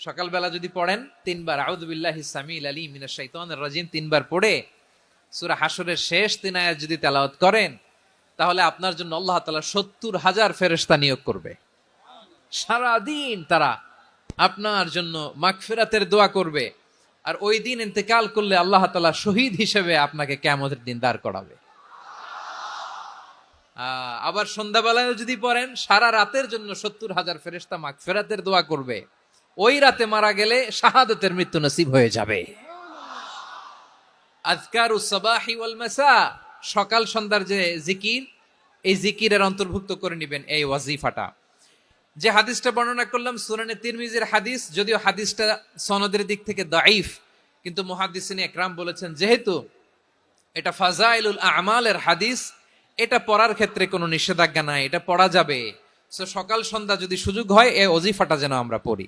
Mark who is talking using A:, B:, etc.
A: সকালবেলা যদি পড়েন 3 বার আউযু বিল্লাহি সামিল আলিম মিনাশ শাইতানির রাজিম 3 বার পড়ে সূরা হাশরের শেষ 3 আয়াত যদি তেলাওয়াত করেন, তাহলে আপনার জন্য আল্লাহ তাআলা 70,000 ফেরেশতা নিয়োগ করবে। সারা দিন তারা আপনার জন্য মাগফিরাতের দোয়া করবে। আর ওই দিন ইন্তেকাল করলে আল্লাহ তাআলা শহীদ হিসেবে আপনাকে কিয়ামতের দিন দাঁড় করাবে। আবার সন্ধ্যাবেলায় যদি পড়েন, সারা রাতের জন্য 70,000 ফেরেশতা মাগফিরাতের দোয়া করবে। ওই রাতে মারা গেলে শাহাদাতের মৃত্যু নসিব হয়ে যাবে। আযকারুস সাবাহি ওয়াল মাসা, সকাল সন্ধ্যার যে জিকির, এই জিকিরের অন্তর্ভুক্ত করে নেবেন এই ওয়াজিফাটা। যে হাদিসটা বর্ণনা করলাম সুনানে তিরমিজির হাদিস, যদিও হাদিসটা সনদের দিক থেকে দাঈফ, কিন্তু মুহাদ্দিসিন একরাম বলেছেন যেহেতু এটা ফাজাইলুল আমালের হাদিস, এটা পড়ার ক্ষেত্রে কোনো নিষেধাজ্ঞা নাই, এটা পড়া যাবে। সো সকাল সন্ধ্যা যদি সুযোগ হয় এই ওয়াজিফাটা যেন আমরা পড়ি।